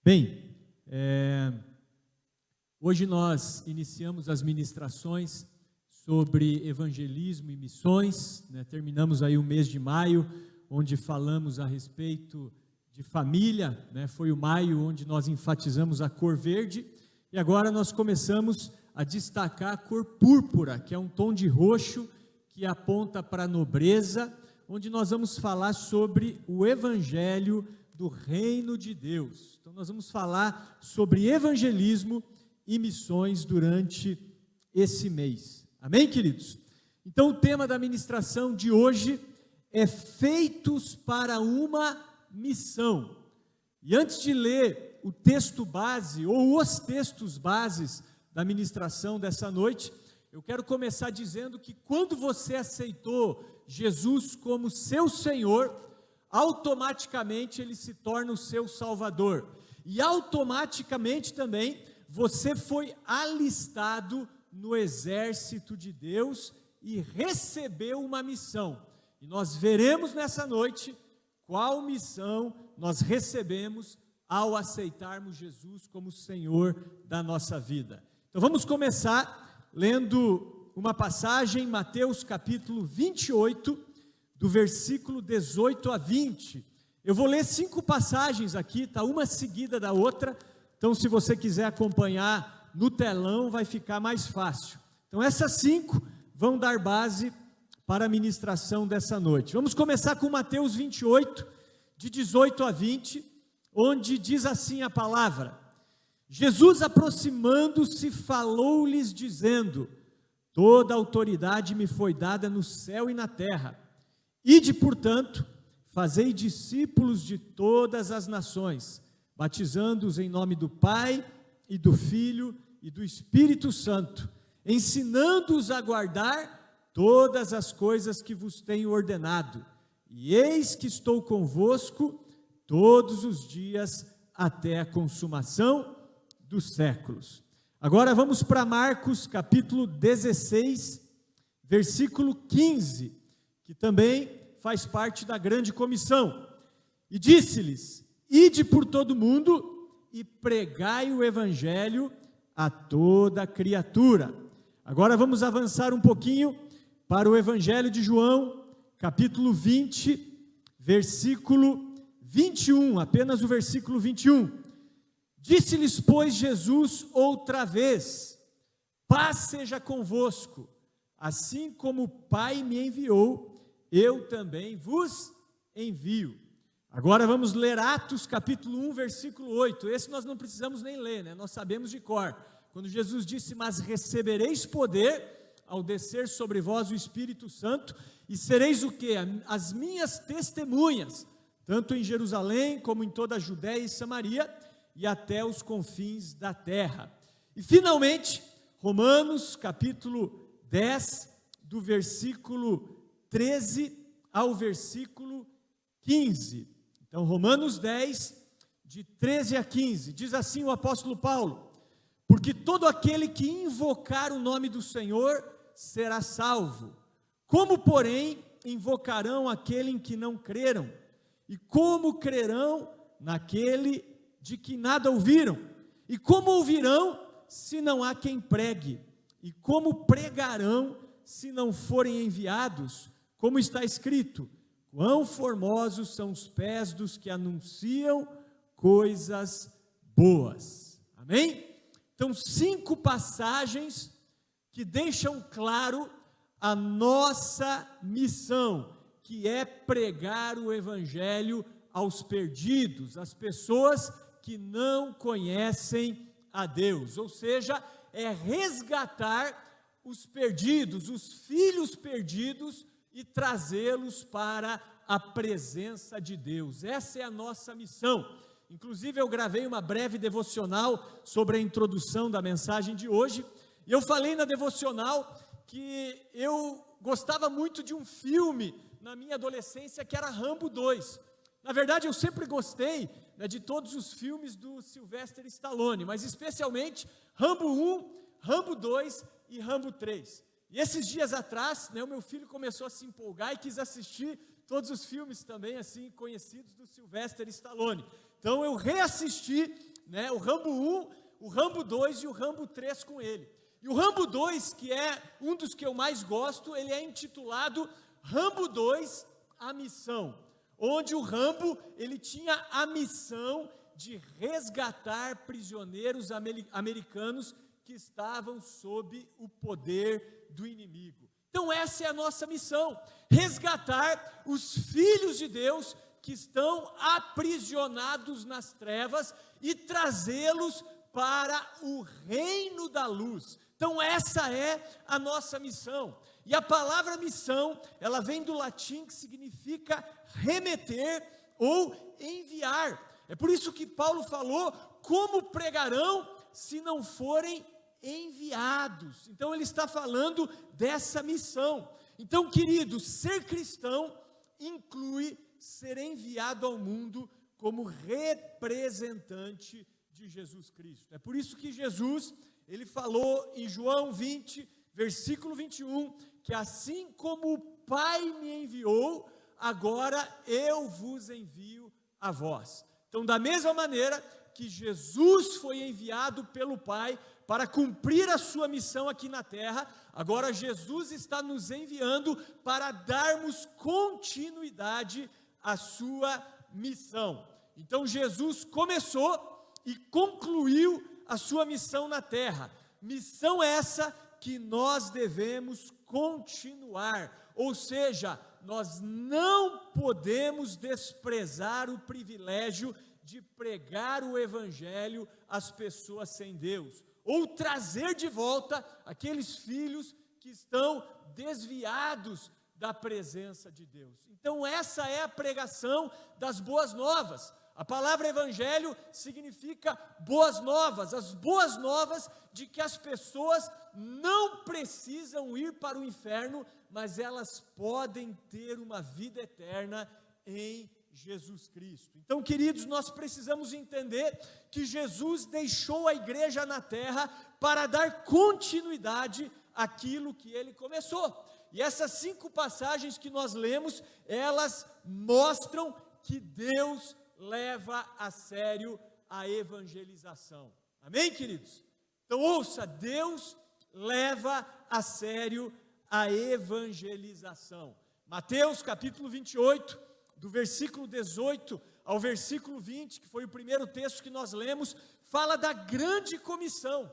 Bem, hoje nós iniciamos as ministrações sobre evangelismo e missões, né? Terminamos aí o mês de maio, onde falamos a respeito de família, né? Foi o maio onde nós enfatizamos a cor verde, e agora nós começamos a destacar a cor púrpura, que é um tom de roxo que aponta para a nobreza, onde nós vamos falar sobre o evangelho do reino de Deus. Então nós vamos falar sobre evangelismo e missões durante esse mês. Amém, queridos? Então o tema da ministração de hoje é feitos para uma missão. E antes de ler o texto base ou os textos bases da ministração dessa noite, eu quero começar dizendo que quando você aceitou Jesus como seu Senhor, automaticamente ele se torna o seu Salvador, e automaticamente também você foi alistado no exército de Deus e recebeu uma missão, e nós veremos nessa noite qual missão nós recebemos ao aceitarmos Jesus como Senhor da nossa vida. Então vamos começar lendo uma passagem, Mateus capítulo 28, do versículo 18 a 20, eu vou ler 5 passagens aqui, tá? Uma seguida da outra, então se você quiser acompanhar no telão, vai ficar mais fácil. Então essas 5 vão dar base para a ministração dessa noite. Vamos começar com Mateus 28, de 18 a 20, onde diz assim a palavra: Jesus, aproximando-se, falou-lhes dizendo: toda autoridade me foi dada no céu e na terra. Ide, portanto, fazei discípulos de todas as nações, batizando-os em nome do Pai, e do Filho, e do Espírito Santo, ensinando-os a guardar todas as coisas que vos tenho ordenado. E eis que estou convosco todos os dias até a consumação dos séculos. Agora vamos para Marcos capítulo 16, versículo 15, que também faz parte da grande comissão. E disse-lhes: ide por todo mundo e pregai o evangelho a toda criatura. Agora vamos avançar um pouquinho para o evangelho de João, capítulo 20, versículo 21, apenas o versículo 21. Disse-lhes, pois, Jesus outra vez: paz seja convosco, assim como o Pai me enviou, eu também vos envio. Agora vamos ler Atos capítulo 1, versículo 8, esse nós não precisamos nem ler, né? Nós sabemos de cor, quando Jesus disse: mas recebereis poder ao descer sobre vós o Espírito Santo, e sereis o quê? As minhas testemunhas, tanto em Jerusalém, como em toda a Judéia e Samaria, e até os confins da terra. E finalmente, Romanos capítulo 10, do versículo 13 ao versículo 15. Então, Romanos 10, de 13 a 15, diz assim o apóstolo Paulo: porque todo aquele que invocar o nome do Senhor será salvo. Como, porém, invocarão aquele em que não creram? E como crerão naquele de que nada ouviram? E como ouvirão se não há quem pregue? E como pregarão se não forem enviados? Como está escrito: quão formosos são os pés dos que anunciam coisas boas. Amém? Então 5 passagens que deixam claro a nossa missão, que é pregar o evangelho aos perdidos, às pessoas que não conhecem a Deus, ou seja, é resgatar os perdidos, os filhos perdidos, e trazê-los para a presença de Deus. Essa é a nossa missão. Inclusive eu gravei uma breve devocional sobre a introdução da mensagem de hoje, e eu falei na devocional que eu gostava muito de um filme na minha adolescência que era Rambo 2. Na verdade eu sempre gostei, né, de todos os filmes do Sylvester Stallone, mas especialmente Rambo 1, Rambo 2 e Rambo 3. E esses dias atrás, né, o meu filho começou a se empolgar e quis assistir todos os filmes também assim conhecidos do Sylvester Stallone. Então eu reassisti né? O Rambo 1, o Rambo 2 e o Rambo 3 com ele. E o Rambo 2, que é um dos que eu mais gosto, ele é intitulado Rambo 2, a missão, onde o Rambo, ele tinha a missão de resgatar prisioneiros americanos que estavam sob o poder do inimigo. Então essa é a nossa missão, resgatar os filhos de Deus que estão aprisionados nas trevas e trazê-los para o reino da luz. Então essa é a nossa missão. E a palavra missão, ela vem do latim que significa remeter ou enviar. É por isso que Paulo falou, como pregarão se não forem enviados? Então ele está falando dessa missão. Então, queridos, ser cristão inclui ser enviado ao mundo como representante de Jesus Cristo. É por isso que Jesus, ele falou em João 20, versículo 21, que assim como o Pai me enviou, agora eu vos envio a vós. Então, da mesma maneira que Jesus foi enviado pelo Pai para cumprir a sua missão aqui na terra, agora Jesus está nos enviando para darmos continuidade à sua missão. Então, Jesus começou e concluiu a sua missão na terra. Missão essa que nós devemos continuar, ou seja, nós não podemos desprezar o privilégio de pregar o evangelho às pessoas sem Deus, ou trazer de volta aqueles filhos que estão desviados da presença de Deus. Então essa é a pregação das boas novas. A palavra evangelho significa boas novas, as boas novas de que as pessoas não precisam ir para o inferno, mas elas podem ter uma vida eterna em Jesus Cristo. Então, queridos, nós precisamos entender que Jesus deixou a igreja na terra para dar continuidade àquilo que ele começou. E essas 5 passagens que nós lemos, elas mostram que Deus leva a sério a evangelização. Amém, queridos? Então ouça, Deus leva a sério a evangelização. Mateus capítulo 28, do versículo 18 ao versículo 20, que foi o primeiro texto que nós lemos, fala da grande comissão.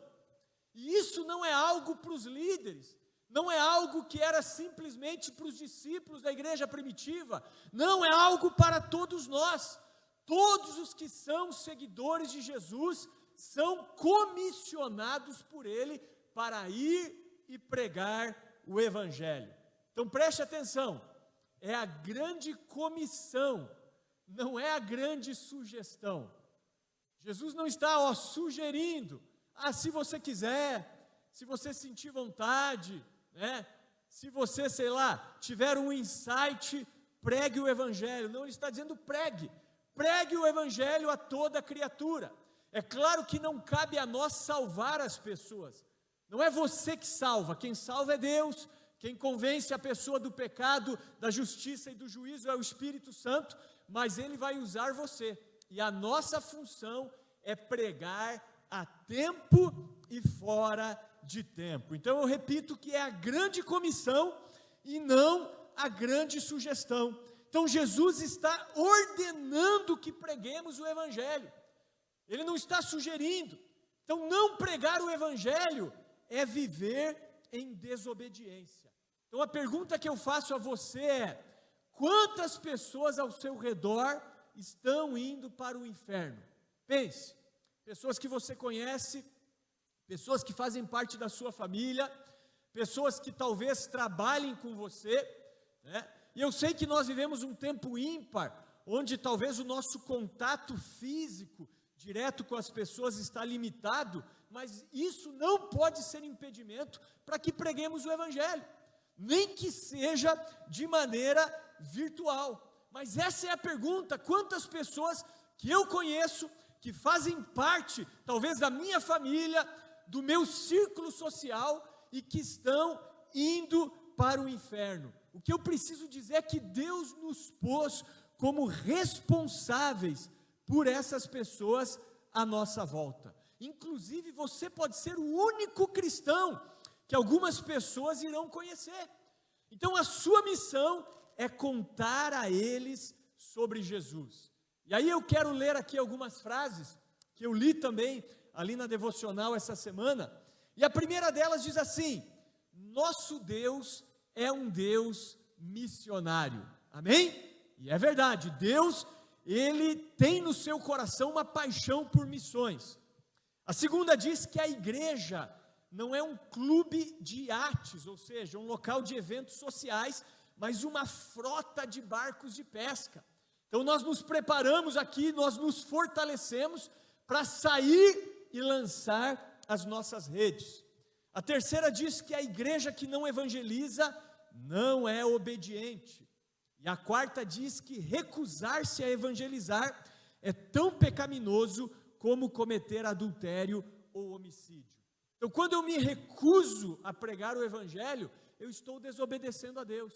E isso não é algo para os líderes, não é algo que era simplesmente para os discípulos da igreja primitiva, não, é algo para todos nós. Todos os que são seguidores de Jesus são comissionados por Ele para ir e pregar o Evangelho. Então preste atenção, é a grande comissão, não é a grande sugestão. Jesus não está sugerindo, se você quiser, se você sentir vontade, né? Se você, sei lá, tiver um insight, pregue o Evangelho. Não, ele está dizendo pregue o Evangelho a toda criatura. É claro que não cabe a nós salvar as pessoas, não é você que salva, quem salva é Deus, quem convence a pessoa do pecado, da justiça e do juízo é o Espírito Santo, mas Ele vai usar você, e a nossa função é pregar a tempo e fora de tempo. Então eu repito que é a grande comissão e não a grande sugestão. Então Jesus está ordenando que preguemos o Evangelho, Ele não está sugerindo. Então não pregar o Evangelho é viver em desobediência. Então a pergunta que eu faço a você é: quantas pessoas ao seu redor estão indo para o inferno? Pense, pessoas que você conhece, pessoas que fazem parte da sua família, pessoas que talvez trabalhem com você, né? E eu sei que nós vivemos um tempo ímpar, onde talvez o nosso contato físico, direto com as pessoas, está limitado, mas isso não pode ser impedimento para que preguemos o Evangelho, nem que seja de maneira virtual. Mas essa é a pergunta: quantas pessoas que eu conheço, que fazem parte, talvez da minha família, do meu círculo social, e que estão indo para o inferno? O que eu preciso dizer é que Deus nos pôs como responsáveis por essas pessoas à nossa volta. Inclusive, você pode ser o único cristão que algumas pessoas irão conhecer. Então, a sua missão é contar a eles sobre Jesus. E aí eu quero ler aqui algumas frases que eu li também ali na devocional essa semana. E a primeira delas diz assim: nosso Deus é um Deus missionário. Amém? E é verdade, Deus, Ele tem no seu coração uma paixão por missões. A segunda diz que a igreja não é um clube de iates, ou seja, um local de eventos sociais, mas uma frota de barcos de pesca. Então nós nos preparamos aqui, nós nos fortalecemos para sair e lançar as nossas redes. A terceira diz que a igreja que não evangeliza não é obediente. E a quarta diz que recusar-se a evangelizar é tão pecaminoso como cometer adultério ou homicídio. Então, quando eu me recuso a pregar o evangelho, eu estou desobedecendo a Deus,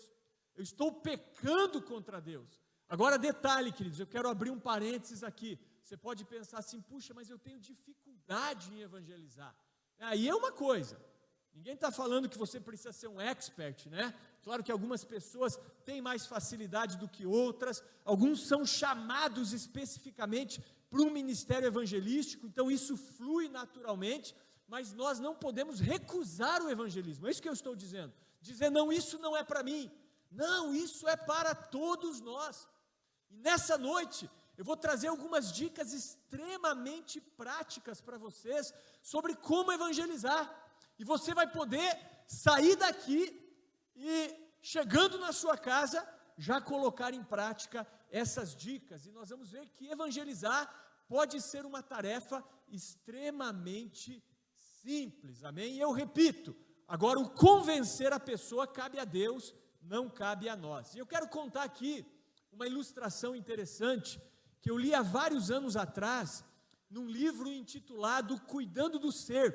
eu estou pecando contra Deus. Agora, detalhe, queridos, eu quero abrir um parênteses aqui. Você pode pensar assim: puxa, mas eu tenho dificuldade em evangelizar. Aí é uma coisa, ninguém está falando que você precisa ser um expert, né? Claro que algumas pessoas têm mais facilidade do que outras, alguns são chamados especificamente para um ministério evangelístico, então isso flui naturalmente, mas nós não podemos recusar o evangelismo. É isso que eu estou dizendo. Dizer, não, isso não é para mim. Não, isso é para todos nós. E nessa noite, eu vou trazer algumas dicas extremamente práticas para vocês sobre como evangelizar. E você vai poder sair daqui e, chegando na sua casa, já colocar em prática essas dicas. E nós vamos ver que evangelizar pode ser uma tarefa extremamente simples, amém? E eu repito, agora o convencer a pessoa cabe a Deus, não cabe a nós. E eu quero contar aqui uma ilustração interessante que eu li há vários anos atrás, num livro intitulado Cuidando do Ser,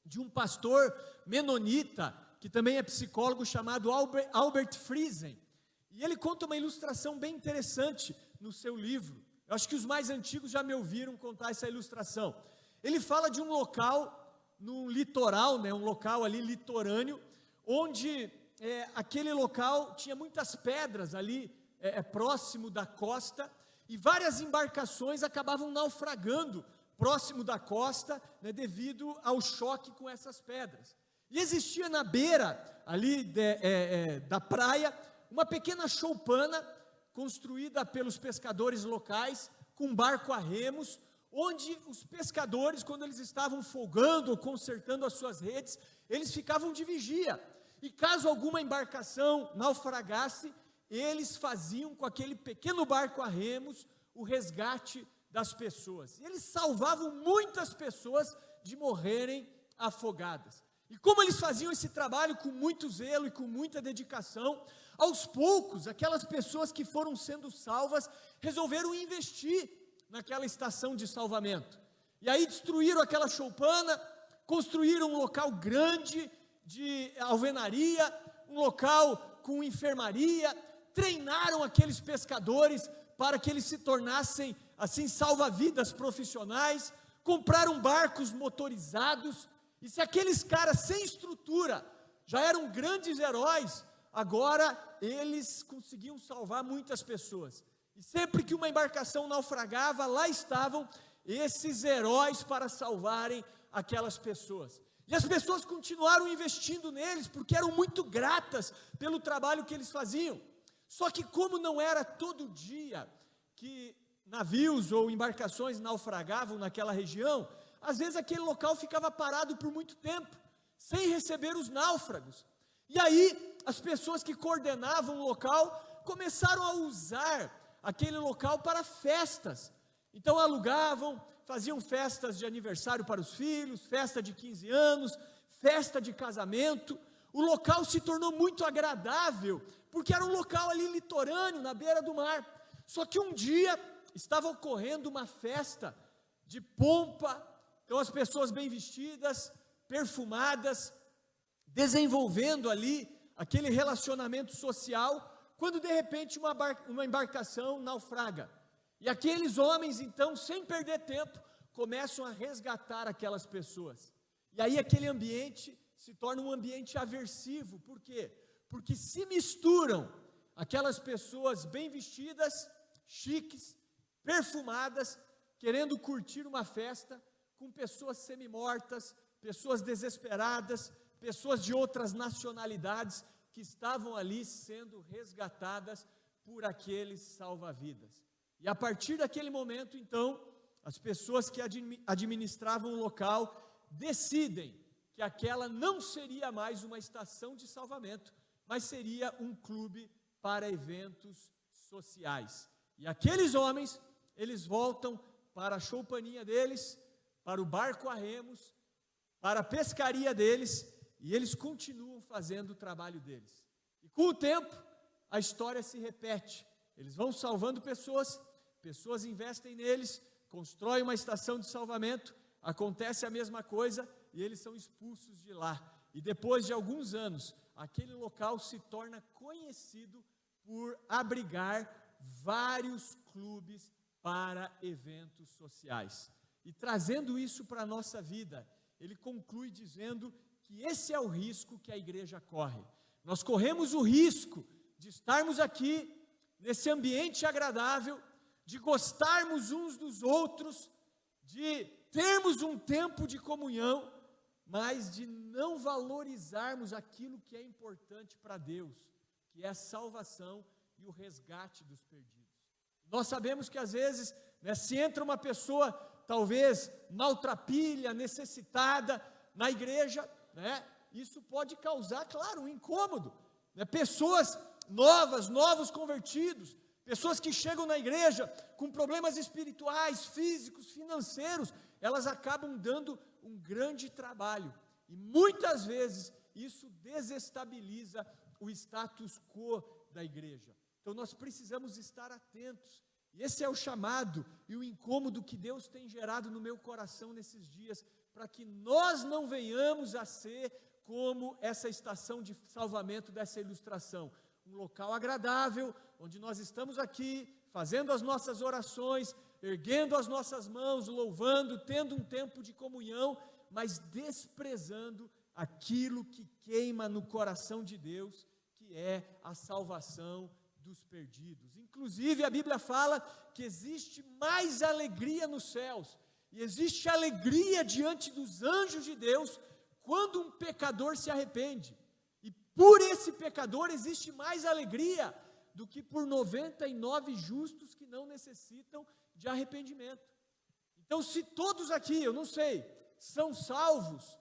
de um pastor menonita, que também é psicólogo, chamado Albert Friesen. E ele conta uma ilustração bem interessante no seu livro. Eu acho que os mais antigos já me ouviram contar essa ilustração. Ele fala de um local, no litoral, né, um local ali litorâneo, onde aquele local tinha muitas pedras ali, próximo da costa, e várias embarcações acabavam naufragando próximo da costa, né, devido ao choque com essas pedras. E existia na beira ali da praia uma pequena choupana construída pelos pescadores locais, com um barco a remos, onde os pescadores, quando eles estavam folgando ou consertando as suas redes, eles ficavam de vigia. E caso alguma embarcação naufragasse, eles faziam com aquele pequeno barco a remos o resgate das pessoas. E eles salvavam muitas pessoas de morrerem afogadas. E como eles faziam esse trabalho com muito zelo e com muita dedicação, aos poucos, aquelas pessoas que foram sendo salvas resolveram investir naquela estação de salvamento. E aí destruíram aquela choupana, construíram um local grande de alvenaria, um local com enfermaria, treinaram aqueles pescadores para que eles se tornassem assim salva-vidas profissionais, compraram barcos motorizados. E se aqueles caras sem estrutura já eram grandes heróis, agora eles conseguiam salvar muitas pessoas. E sempre que uma embarcação naufragava, lá estavam esses heróis para salvarem aquelas pessoas. E as pessoas continuaram investindo neles, porque eram muito gratas pelo trabalho que eles faziam. Só que como não era todo dia que navios ou embarcações naufragavam naquela região, às vezes aquele local ficava parado por muito tempo, sem receber os náufragos. E aí, as pessoas que coordenavam o local começaram a usar aquele local para festas. Então alugavam, faziam festas de aniversário para os filhos, festa de 15 anos, festa de casamento. O local se tornou muito agradável, porque era um local ali litorâneo, na beira do mar. Só que um dia estava ocorrendo uma festa de pompa. Então as pessoas bem vestidas, perfumadas, desenvolvendo ali aquele relacionamento social, quando de repente uma embarcação naufraga. E aqueles homens então, sem perder tempo, começam a resgatar aquelas pessoas. E aí aquele ambiente se torna um ambiente aversivo. Por quê? Porque se misturam aquelas pessoas bem vestidas, chiques, perfumadas, querendo curtir uma festa, com pessoas semi-mortas, pessoas desesperadas, pessoas de outras nacionalidades que estavam ali sendo resgatadas por aqueles salva-vidas. E a partir daquele momento, então, as pessoas que administravam o local decidem que aquela não seria mais uma estação de salvamento, mas seria um clube para eventos sociais. E aqueles homens, eles voltam para a choupaninha deles, para o barco a remos, para a pescaria deles, e eles continuam fazendo o trabalho deles. E com o tempo, a história se repete. Eles vão salvando pessoas, pessoas investem neles, constroem uma estação de salvamento, acontece a mesma coisa e eles são expulsos de lá. E depois de alguns anos, aquele local se torna conhecido por abrigar vários clubes para eventos sociais. E trazendo isso para a nossa vida, ele conclui dizendo que esse é o risco que a igreja corre. Nós corremos o risco de estarmos aqui, nesse ambiente agradável, de gostarmos uns dos outros, de termos um tempo de comunhão, mas de não valorizarmos aquilo que é importante para Deus, que é a salvação e o resgate dos perdidos. Nós sabemos que às vezes, se entra uma pessoa, talvez maltrapilha, necessitada, na igreja, isso pode causar, claro, um incômodo. Pessoas novos convertidos, pessoas que chegam na igreja com problemas espirituais, físicos, financeiros, elas acabam dando um grande trabalho. E muitas vezes isso desestabiliza o status quo da igreja. Então nós precisamos estar atentos. E esse é o chamado e o incômodo que Deus tem gerado no meu coração nesses dias, para que nós não venhamos a ser como essa estação de salvamento dessa ilustração. Um local agradável, onde nós estamos aqui, fazendo as nossas orações, erguendo as nossas mãos, louvando, tendo um tempo de comunhão, mas desprezando aquilo que queima no coração de Deus, que é a salvação dos perdidos. Inclusive a Bíblia fala que existe mais alegria nos céus, e existe alegria diante dos anjos de Deus, quando um pecador se arrepende. E por esse pecador existe mais alegria do que por 99 justos que não necessitam de arrependimento. Então, se todos aqui, eu não sei, são salvos,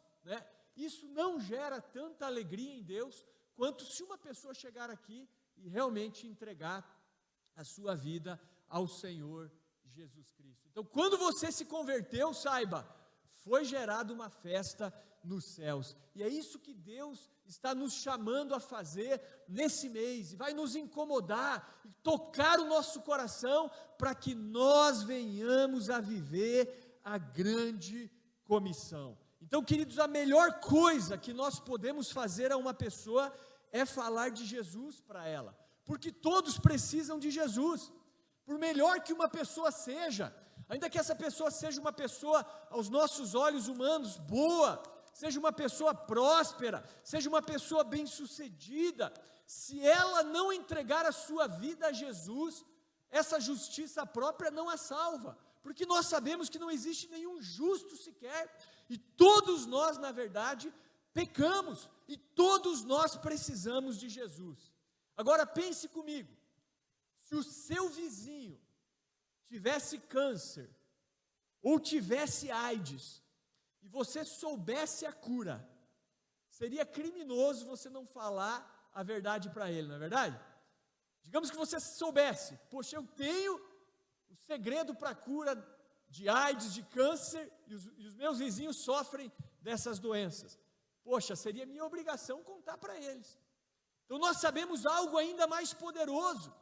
isso não gera tanta alegria em Deus, quanto se uma pessoa chegar aqui e realmente entregar a sua vida ao Senhor Jesus Cristo. Então, quando você se converteu, saiba, foi gerada uma festa nos céus. E é isso que Deus está nos chamando a fazer nesse mês, e vai nos incomodar, e tocar o nosso coração, para que nós venhamos a viver a grande comissão. Então, queridos, a melhor coisa que nós podemos fazer a uma pessoa é falar de Jesus para ela, porque todos precisam de Jesus. Por melhor que uma pessoa seja, ainda que essa pessoa seja uma pessoa, aos nossos olhos humanos, boa, seja uma pessoa próspera, seja uma pessoa bem-sucedida, se ela não entregar a sua vida a Jesus, essa justiça própria não a salva, porque nós sabemos que não existe nenhum justo sequer, e todos nós, na verdade, pecamos, e todos nós precisamos de Jesus. Agora pense comigo, se o seu vizinho tivesse câncer, ou tivesse AIDS, e você soubesse a cura, seria criminoso você não falar a verdade para ele, não é verdade? Digamos que você soubesse, poxa, eu tenho o segredo para a cura de AIDS, de câncer, e os meus vizinhos sofrem dessas doenças. Poxa, seria minha obrigação contar para eles. Então nós sabemos algo ainda mais poderoso.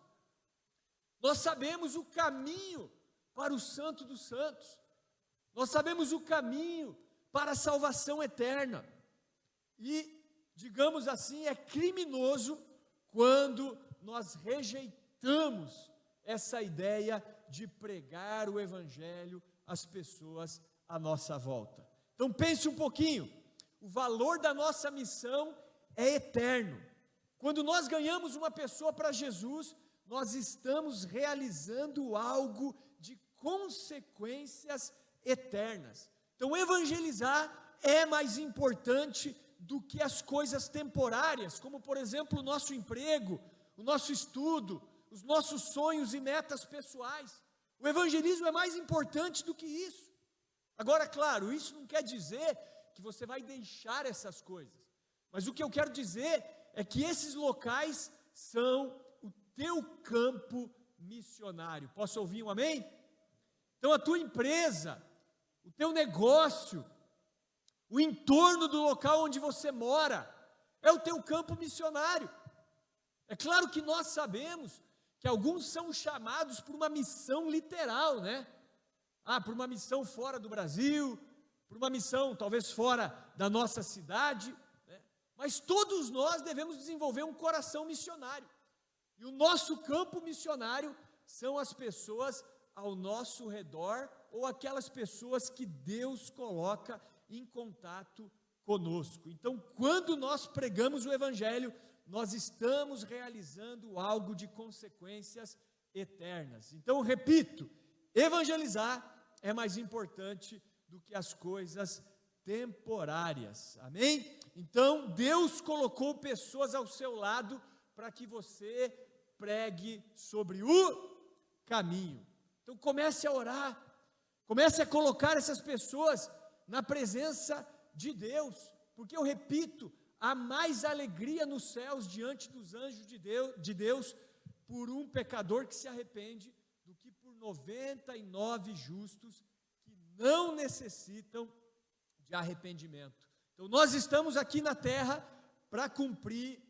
Nós sabemos o caminho para o Santo dos Santos. Nós sabemos o caminho para a salvação eterna. E, digamos assim, é criminoso quando nós rejeitamos essa ideia de pregar o Evangelho as pessoas à nossa volta. Então pense um pouquinho, o valor da nossa missão é eterno. Quando nós ganhamos uma pessoa para Jesus, nós estamos realizando algo de consequências eternas. Então evangelizar é mais importante do que as coisas temporárias, como por exemplo o nosso emprego, o nosso estudo, os nossos sonhos e metas pessoais. O evangelismo é mais importante do que isso. Agora, claro, isso não quer dizer que você vai deixar essas coisas, mas o que eu quero dizer é que esses locais são o teu campo missionário. Posso ouvir um amém? Então a tua empresa, o teu negócio, o entorno do local onde você mora, é o teu campo missionário. É claro que nós sabemos que alguns são chamados por uma missão literal, né? Por uma missão fora do Brasil, por uma missão talvez fora da nossa cidade, né? Mas todos nós devemos desenvolver um coração missionário. E o nosso campo missionário são as pessoas ao nosso redor ou aquelas pessoas que Deus coloca em contato conosco. Então, quando nós pregamos o Evangelho, nós estamos realizando algo de consequências eternas. Então, repito, evangelizar é mais importante do que as coisas temporárias. Amém? Então, Deus colocou pessoas ao seu lado para que você pregue sobre o caminho. Então, comece a orar, comece a colocar essas pessoas na presença de Deus, porque eu repito, há mais alegria nos céus diante dos anjos de Deus por um pecador que se arrepende do que por 99 justos que não necessitam de arrependimento. Então nós estamos aqui na terra para cumprir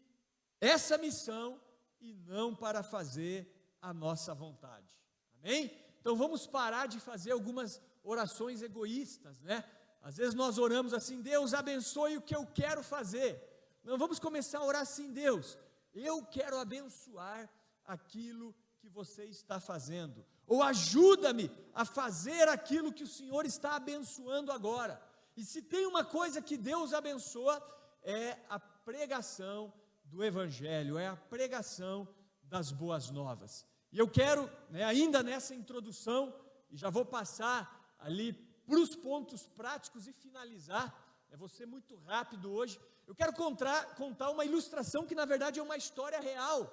essa missão e não para fazer a nossa vontade. Amém? Então vamos parar de fazer algumas orações egoístas, né? Às vezes nós oramos assim, Deus abençoe o que eu quero fazer. Não, vamos começar a orar assim, Deus, eu quero abençoar aquilo que você está fazendo. Ou ajuda-me a fazer aquilo que o Senhor está abençoando agora. E se tem uma coisa que Deus abençoa, é a pregação do Evangelho, é a pregação das boas novas. E eu quero, ainda nessa introdução, e já vou passar ali para os pontos práticos e finalizar, vou ser muito rápido hoje, eu quero contar uma ilustração que na verdade é uma história real,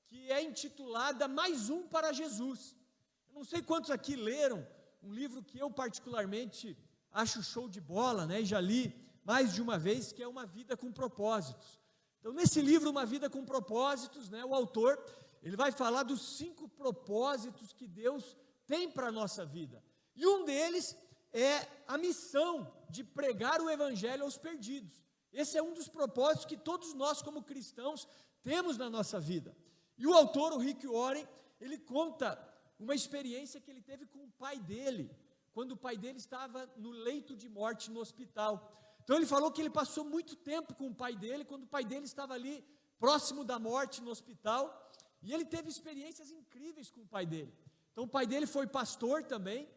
que é intitulada Mais Um para Jesus. Eu não sei quantos aqui leram um livro que eu particularmente acho show de bola, e já li mais de uma vez, que é Uma Vida com Propósitos. Então nesse livro, Uma Vida com Propósitos, o autor, ele vai falar dos 5 propósitos que Deus tem para a nossa vida, e um deles é a missão de pregar o Evangelho aos perdidos. Esse é um dos propósitos que todos nós como cristãos temos na nossa vida. E o autor, o Rick Warren, ele conta uma experiência que ele teve com o pai dele, quando o pai dele estava no leito de morte no hospital. Então ele falou que ele passou muito tempo com o pai dele, quando o pai dele estava ali, próximo da morte no hospital, e ele teve experiências incríveis com o pai dele. Então o pai dele foi pastor também,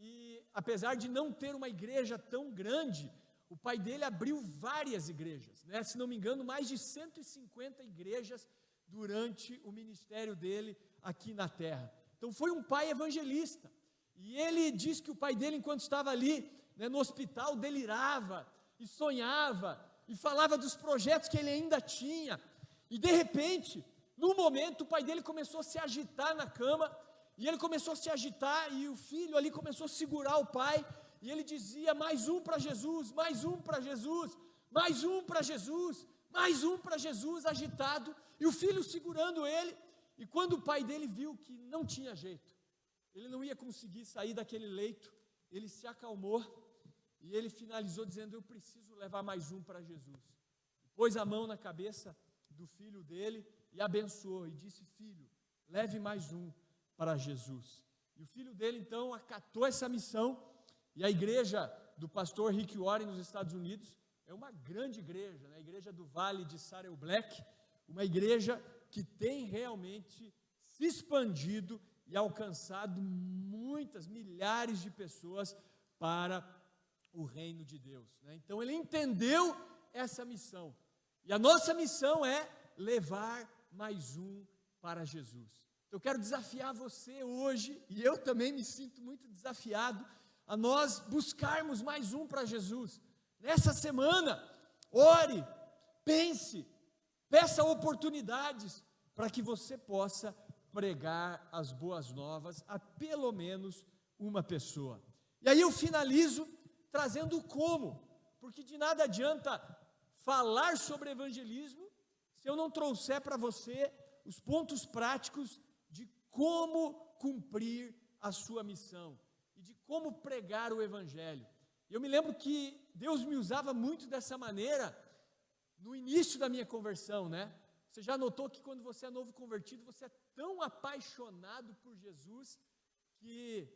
e apesar de não ter uma igreja tão grande, o pai dele abriu várias igrejas, se não me engano, mais de 150 igrejas durante o ministério dele aqui na terra. Então foi um pai evangelista, e ele diz que o pai dele, enquanto estava ali, no hospital, delirava, e sonhava, e falava dos projetos que ele ainda tinha, e de repente, num momento, o pai dele começou a se agitar na cama, e ele começou a se agitar, e o filho ali começou a segurar o pai, e ele dizia, mais um para Jesus, mais um para Jesus, mais um para Jesus, mais um para Jesus, agitado, e o filho segurando ele, e quando o pai dele viu que não tinha jeito, ele não ia conseguir sair daquele leito, ele se acalmou, e ele finalizou dizendo, eu preciso levar mais um para Jesus. Pôs a mão na cabeça do filho dele, e abençoou, e disse, filho, leve mais um para Jesus. E o filho dele então acatou essa missão, e a igreja do pastor Rick Warren nos Estados Unidos é uma grande igreja, a igreja do Vale de Saddle Black, uma igreja que tem realmente se expandido e alcançado muitas, milhares de pessoas para o reino de Deus, né? Então ele entendeu essa missão, e a nossa missão é levar mais um para Jesus. Eu quero desafiar você hoje, e eu também me sinto muito desafiado, a nós buscarmos mais um para Jesus. Nessa semana, ore, pense, peça oportunidades para que você possa pregar as boas novas a pelo menos uma pessoa. E aí eu finalizo trazendo o como, porque de nada adianta falar sobre evangelismo se eu não trouxer para você os pontos práticos de como cumprir a sua missão e de como pregar o evangelho. Eu me lembro que Deus me usava muito dessa maneira no início da minha conversão, né? Você já notou que quando você é novo convertido, você é tão apaixonado por Jesus que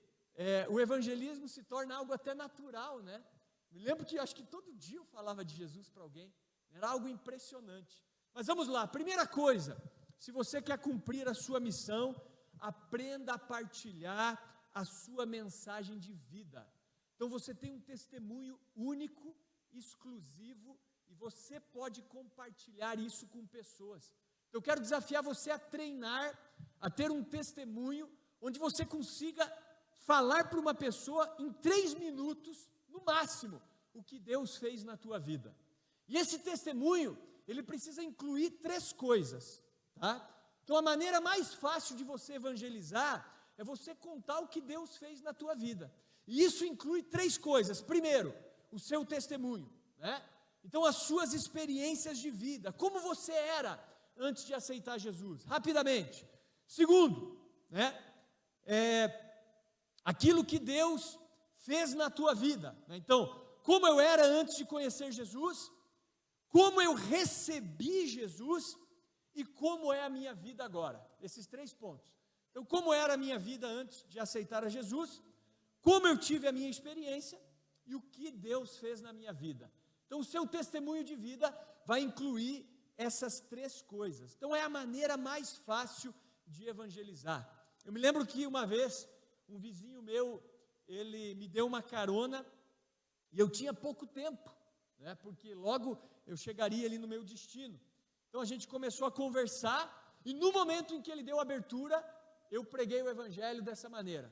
o evangelismo se torna algo até natural, né? Me lembro que acho que todo dia eu falava de Jesus para alguém, era algo impressionante. Mas vamos lá, primeira coisa, se você quer cumprir a sua missão, aprenda a partilhar a sua mensagem de vida. Então você tem um testemunho único, exclusivo, e você pode compartilhar isso com pessoas. Eu quero desafiar você a treinar, a ter um testemunho, onde você consiga falar para uma pessoa em 3 minutos, no máximo, o que Deus fez na tua vida. E esse testemunho, ele precisa incluir 3 coisas, tá? Então a maneira mais fácil de você evangelizar é você contar o que Deus fez na tua vida. E isso inclui 3 coisas. Primeiro, o seu testemunho, né? Então as suas experiências de vida, como você era antes de aceitar Jesus, rapidamente. Segundo, né? Aquilo que Deus fez na tua vida, né? Então, como eu era antes de conhecer Jesus, como eu recebi Jesus e como é a minha vida agora. Esses 3 pontos. Então, como era a minha vida antes de aceitar a Jesus, como eu tive a minha experiência e o que Deus fez na minha vida. Então, o seu testemunho de vida vai incluir essas 3 coisas. Então, é a maneira mais fácil de evangelizar. Eu me lembro que uma vez, um vizinho meu, ele me deu uma carona e eu tinha pouco tempo, né, porque logo eu chegaria ali no meu destino. Então, a gente começou a conversar e no momento em que ele deu abertura, eu preguei o evangelho dessa maneira.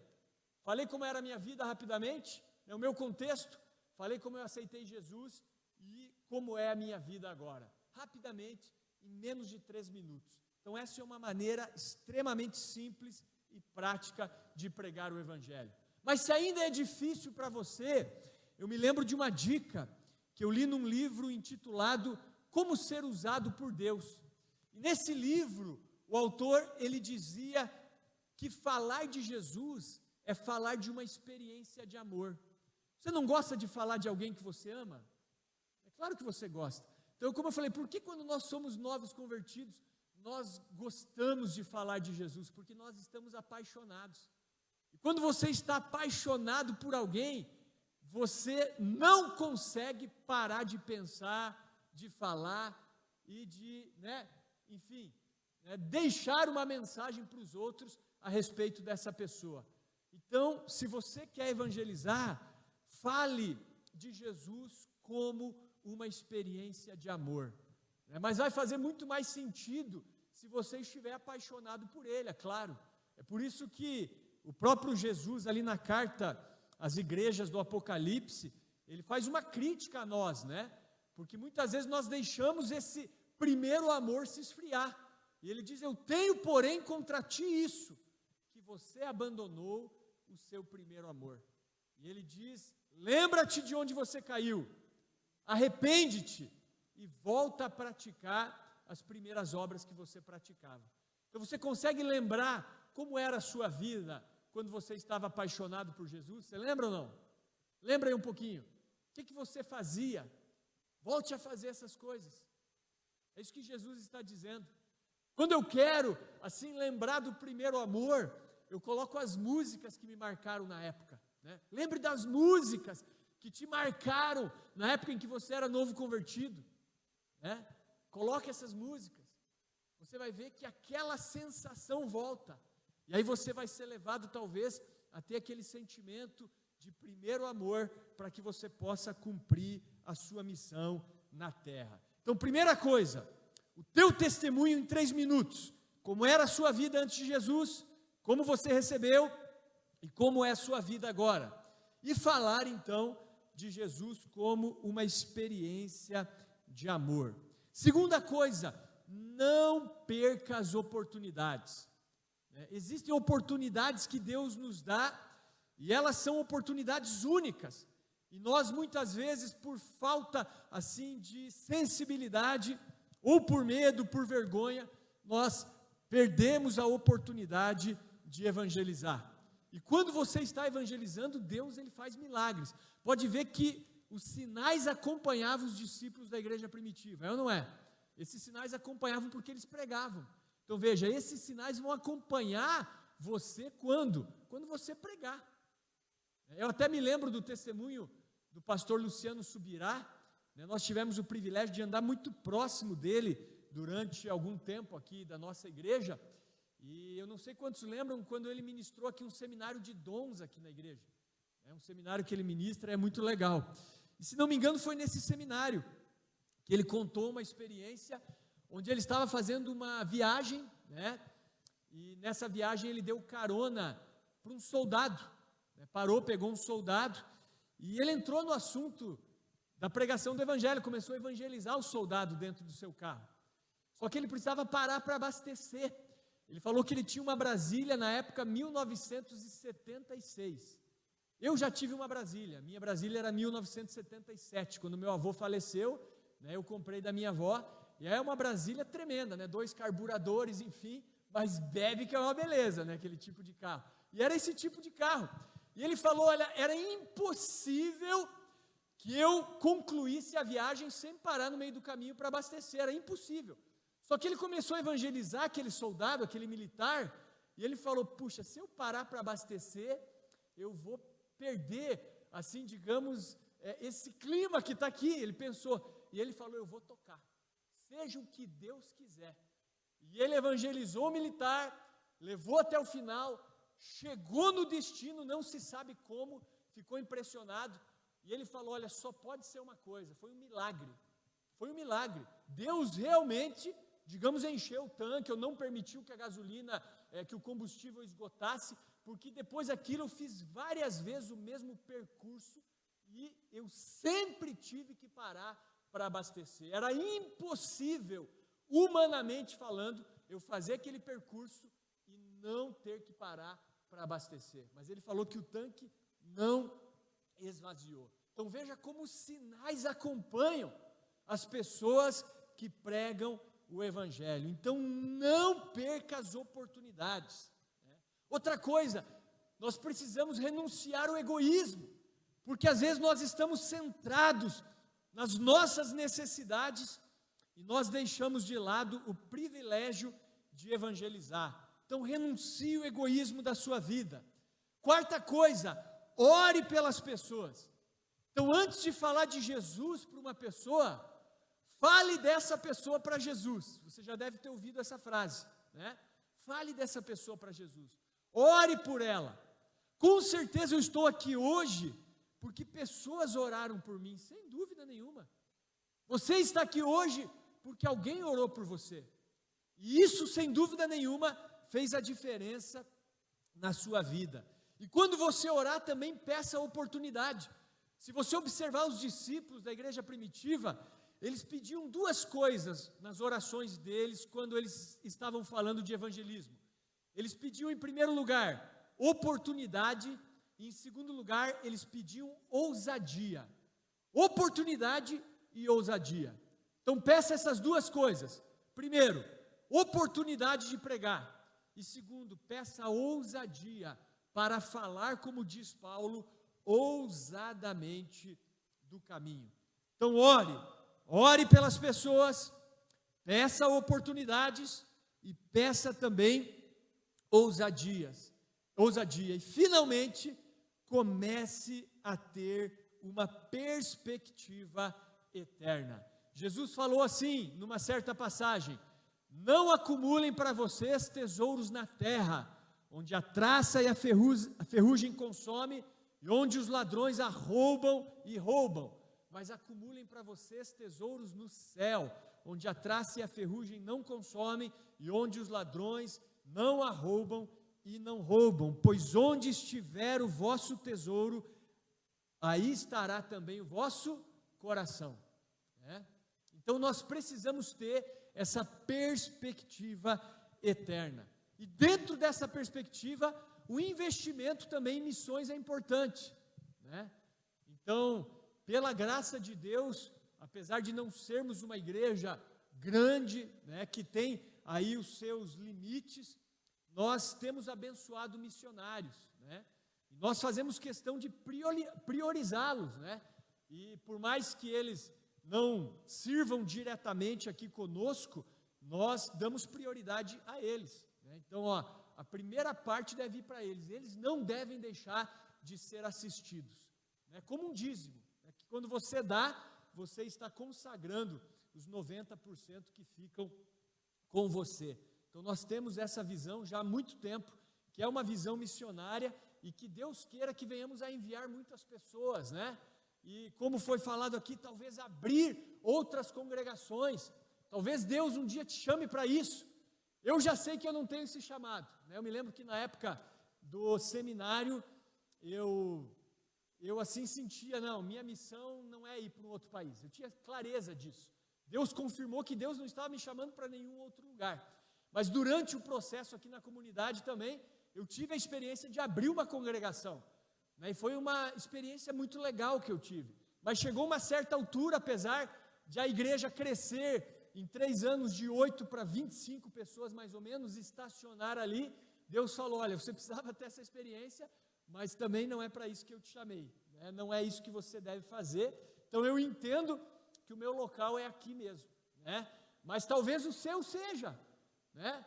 Falei como era a minha vida rapidamente, o meu contexto, falei como eu aceitei Jesus e como é a minha vida agora. Rapidamente, em menos de 3 minutos. Então essa é uma maneira extremamente simples e prática de pregar o evangelho. Mas se ainda é difícil para você, eu me lembro de uma dica que eu li num livro intitulado Como Ser Usado por Deus. E nesse livro, o autor, ele dizia que falar de Jesus é falar de uma experiência de amor. Você não gosta de falar de alguém que você ama? É claro que você gosta. Então, como eu falei, por que quando nós somos novos convertidos, nós gostamos de falar de Jesus? Porque nós estamos apaixonados. E quando você está apaixonado por alguém, você não consegue parar de pensar, de falar e de, deixar uma mensagem para os outros a respeito dessa pessoa. Então, se você quer evangelizar, fale de Jesus como uma experiência de amor, né? Mas vai fazer muito mais sentido se você estiver apaixonado por Ele, é claro. É por isso que o próprio Jesus, ali na carta às igrejas do Apocalipse, ele faz uma crítica a nós, né? Porque muitas vezes nós deixamos esse primeiro amor se esfriar. E ele diz, eu tenho, porém, contra ti isso, que você abandonou o seu primeiro amor. E ele diz, lembra-te de onde você caiu, arrepende-te e volta a praticar as primeiras obras que você praticava. Então você consegue lembrar como era a sua vida quando você estava apaixonado por Jesus? Você lembra ou não? Lembra aí um pouquinho. O que você fazia? Volte a fazer essas coisas. É isso que Jesus está dizendo. Quando eu quero, assim, lembrar do primeiro amor, eu coloco as músicas que me marcaram na época, né? Lembre das músicas que te marcaram na época em que você era novo convertido, né? Coloque essas músicas. Você vai ver que aquela sensação volta. E aí você vai ser levado talvez a ter aquele sentimento de primeiro amor para que você possa cumprir a sua missão na terra. Então, primeira coisa, o teu testemunho em 3 minutos, como era a sua vida antes de Jesus, como você recebeu e como é a sua vida agora. E falar então de Jesus como uma experiência de amor. Segunda coisa, não perca as oportunidades. Existem oportunidades que Deus nos dá e elas são oportunidades únicas. E nós muitas vezes, por falta assim de sensibilidade, ou por medo, por vergonha, nós perdemos a oportunidade de evangelizar. E quando você está evangelizando, Deus ele faz milagres. Pode ver que os sinais acompanhavam os discípulos da igreja primitiva, é ou não é? Esses sinais acompanhavam porque eles pregavam. Então veja, esses sinais vão acompanhar você quando? Quando você pregar. Eu até me lembro do testemunho do pastor Luciano Subirá, nós tivemos o privilégio de andar muito próximo dele durante algum tempo aqui da nossa igreja, e eu não sei quantos lembram quando ele ministrou aqui um seminário de dons aqui na igreja. É um seminário que ele ministra, é muito legal. E se não me engano foi nesse seminário que ele contou uma experiência onde ele estava fazendo uma viagem, e nessa viagem ele deu carona para um soldado, parou, pegou um soldado, e ele entrou no assunto da pregação do evangelho, começou a evangelizar o soldado dentro do seu carro. Só que ele precisava parar para abastecer. Ele falou que ele tinha uma Brasília na época 1976. Eu já tive uma Brasília, minha Brasília era 1977, quando meu avô faleceu, eu comprei da minha avó, e é uma Brasília tremenda, 2 carburadores, enfim, mas bebe que é uma beleza, aquele tipo de carro. E era esse tipo de carro. E ele falou, olha, era impossível que eu concluísse a viagem sem parar no meio do caminho para abastecer, era impossível. Só que ele começou a evangelizar aquele soldado, aquele militar, e ele falou, puxa, se eu parar para abastecer, eu vou perder, assim, digamos, esse clima que está aqui. Ele pensou, e ele falou, eu vou tocar, seja o que Deus quiser. E ele evangelizou o militar, levou até o final, chegou no destino, não se sabe como, ficou impressionado, e ele falou, olha, só pode ser uma coisa, foi um milagre, Deus realmente, digamos, encheu o tanque, eu não permitiu que a gasolina, que o combustível esgotasse, porque depois daquilo eu fiz várias vezes o mesmo percurso, e eu sempre tive que parar para abastecer, era impossível, humanamente falando, eu fazer aquele percurso e não ter que parar para abastecer, mas ele falou que o tanque não esvaziou. Então veja como os sinais acompanham as pessoas que pregam o evangelho. Então não perca as oportunidades. Outra coisa, nós precisamos renunciar ao egoísmo, porque às vezes nós estamos centrados nas nossas necessidades e nós deixamos de lado o privilégio de evangelizar. Então renuncie o egoísmo da sua vida. Quarta coisa, ore pelas pessoas. Então antes de falar de Jesus para uma pessoa, fale dessa pessoa para Jesus. Você já deve ter ouvido essa frase, Fale dessa pessoa para Jesus. Ore por ela. Com certeza eu estou aqui hoje porque pessoas oraram por mim, sem dúvida nenhuma. Você está aqui hoje porque alguém orou por você. E isso, sem dúvida nenhuma, fez a diferença na sua vida. E quando você orar, também peça a oportunidade. Se você observar os discípulos da igreja primitiva, eles pediam 2 coisas nas orações deles, quando eles estavam falando de evangelismo. Eles pediam, em primeiro lugar, oportunidade, e em segundo lugar, eles pediam ousadia. Oportunidade e ousadia. Então peça essas 2 coisas. Primeiro, oportunidade de pregar. E segundo, peça ousadia para falar, como diz Paulo, ousadamente do caminho. Então ore pelas pessoas, peça oportunidades e peça também ousadia. E finalmente, comece a ter uma perspectiva eterna. Jesus falou assim, numa certa passagem, não acumulem para vocês tesouros na terra, onde a traça e a ferrugem consomem, e onde os ladrões arrombam e roubam. Mas acumulem para vocês tesouros no céu, onde a traça e a ferrugem não consomem, e onde os ladrões não arrombam e não roubam. Pois onde estiver o vosso tesouro, aí estará também o vosso coração. Então nós precisamos ter essa perspectiva eterna. E dentro dessa perspectiva, o investimento também em missões é importante. Então, pela graça de Deus, apesar de não sermos uma igreja grande, que tem aí os seus limites, nós temos abençoado missionários, e nós fazemos questão de priorizá-los, e por mais que eles não sirvam diretamente aqui conosco, nós damos prioridade a eles, Então, a primeira parte deve ir para eles não devem deixar de ser assistidos, como um dízimo, que quando você dá, você está consagrando os 90% que ficam com você. Então nós temos essa visão já há muito tempo, que é uma visão missionária, e que Deus queira que venhamos a enviar muitas pessoas, E como foi falado aqui, talvez abrir outras congregações, talvez Deus um dia te chame para isso. Eu já sei que eu não tenho esse chamado, Eu me lembro que na época do seminário, eu assim sentia, minha missão não é ir para um outro país, eu tinha clareza disso. Deus confirmou que Deus não estava me chamando para nenhum outro lugar, mas durante o processo aqui na comunidade também, eu tive a experiência de abrir uma congregação, e foi uma experiência muito legal que eu tive, mas chegou uma certa altura, apesar de a igreja crescer, em 3 anos de 8 para 25 pessoas mais ou menos, estacionar ali, Deus falou, olha, você precisava ter essa experiência, mas também não é para isso que eu te chamei, não é isso que você deve fazer, então eu entendo que o meu local é aqui mesmo, mas talvez o seu seja,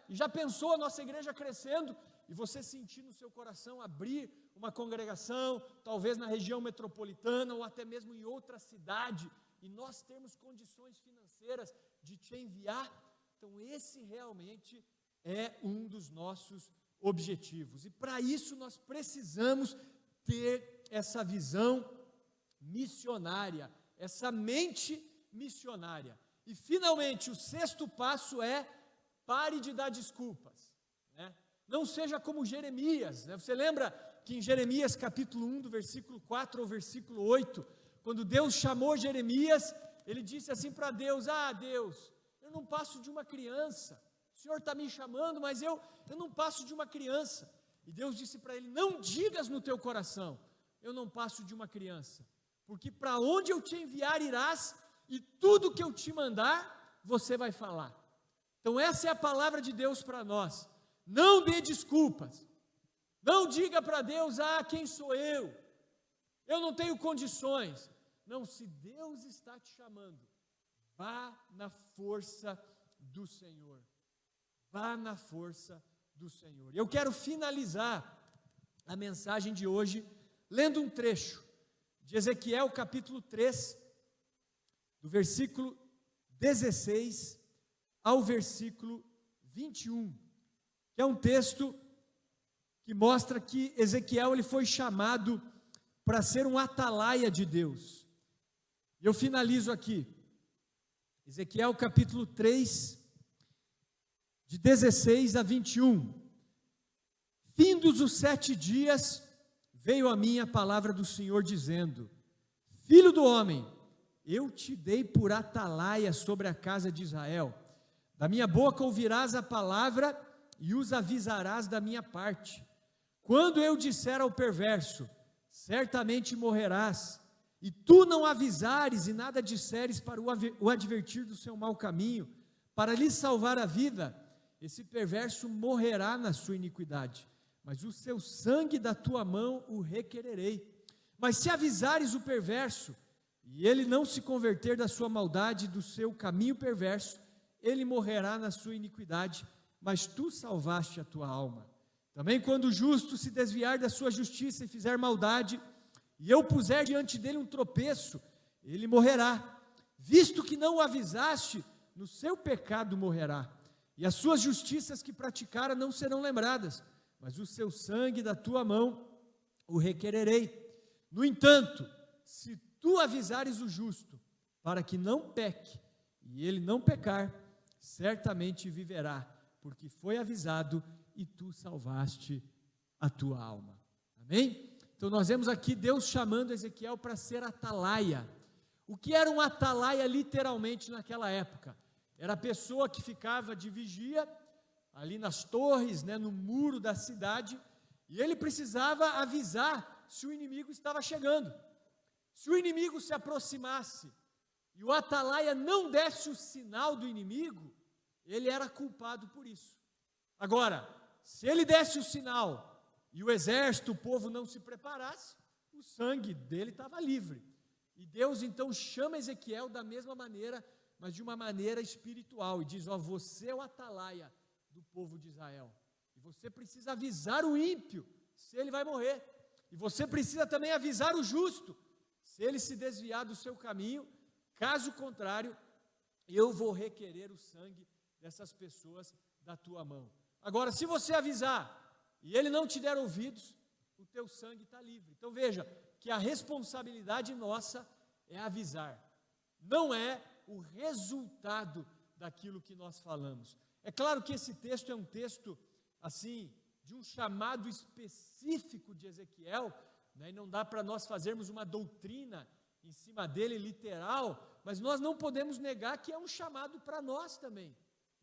e já pensou a nossa igreja crescendo, e você sentir no seu coração abrir uma congregação, talvez na região metropolitana, ou até mesmo em outra cidade, e nós termos condições financeiras de te enviar, então esse realmente é um dos nossos objetivos, e para isso nós precisamos ter essa visão missionária, essa mente missionária. E finalmente, o 6º passo é: pare de dar desculpas, Não seja como Jeremias, Você lembra que em Jeremias capítulo 1, do versículo 4 ao versículo 8, quando Deus chamou Jeremias, ele disse assim para Deus: Deus, eu não passo de uma criança, o Senhor está me chamando, mas eu não passo de uma criança. E Deus disse para ele: não digas no teu coração, eu não passo de uma criança, porque para onde eu te enviar irás, e tudo que eu te mandar, você vai falar. Então essa é a palavra de Deus para nós. Não dê desculpas, não diga para Deus: quem sou eu não tenho condições. Não, se Deus está te chamando, vá na força do Senhor, vá na força do Senhor. Eu quero finalizar a mensagem de hoje lendo um trecho de Ezequiel capítulo 3, do versículo 16 ao versículo 21, que é um texto que mostra que Ezequiel ele foi chamado para ser um atalaia de Deus. E eu finalizo aqui, Ezequiel capítulo 3, de 16 a 21. Findos os 7 dias, veio a mim a palavra do Senhor dizendo: Filho do homem, eu te dei por atalaia sobre a casa de Israel. Da minha boca ouvirás a palavra e os avisarás da minha parte. Quando eu disser ao perverso: certamente morrerás, e tu não avisares e nada disseres para o advertir do seu mau caminho, para lhe salvar a vida, esse perverso morrerá na sua iniquidade, mas o seu sangue da tua mão o requererei. Mas se avisares o perverso, e ele não se converter da sua maldade e do seu caminho perverso, ele morrerá na sua iniquidade, mas tu salvaste a tua alma. Também quando o justo se desviar da sua justiça e fizer maldade, e eu puser diante dele um tropeço, ele morrerá, visto que não o avisaste, no seu pecado morrerá, e as suas justiças que praticara não serão lembradas, mas o seu sangue da tua mão o requererei. No entanto, se tu avisares o justo, para que não peque, e ele não pecar, certamente viverá, porque foi avisado e tu salvaste a tua alma. Amém? Então nós vemos aqui Deus chamando Ezequiel para ser atalaia. O que era um atalaia literalmente naquela época? Era a pessoa que ficava de vigia, ali nas torres, no muro da cidade, e ele precisava avisar se o inimigo estava chegando. Se o inimigo se aproximasse e o atalaia não desse o sinal do inimigo, ele era culpado por isso. Agora, se ele desse o sinal e o exército, o povo não se preparasse, o sangue dele estava livre. E Deus então chama Ezequiel da mesma maneira, mas de uma maneira espiritual, e diz: você é o atalaia do povo de Israel, e você precisa avisar o ímpio se ele vai morrer, e você precisa também avisar o justo se ele se desviar do seu caminho. Caso contrário, eu vou requerer o sangue dessas pessoas da tua mão. Agora, se você avisar e ele não te der ouvidos, o teu sangue está livre. Então veja que a responsabilidade nossa é avisar, não é o resultado daquilo que nós falamos. É claro que esse texto é um texto, assim, de um chamado específico de Ezequiel, e não dá para nós fazermos uma doutrina em cima dele literal, mas nós não podemos negar que é um chamado para nós também.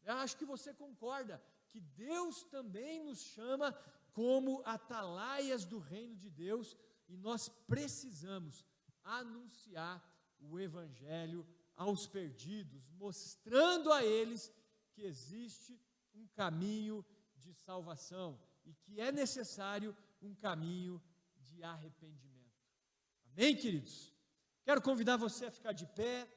Eu acho que você concorda que Deus também nos chama como atalaias do reino de Deus, e nós precisamos anunciar o evangelho aos perdidos, mostrando a eles que existe um caminho de salvação e que é necessário um caminho de arrependimento. Amém, queridos? Quero convidar você a ficar de pé.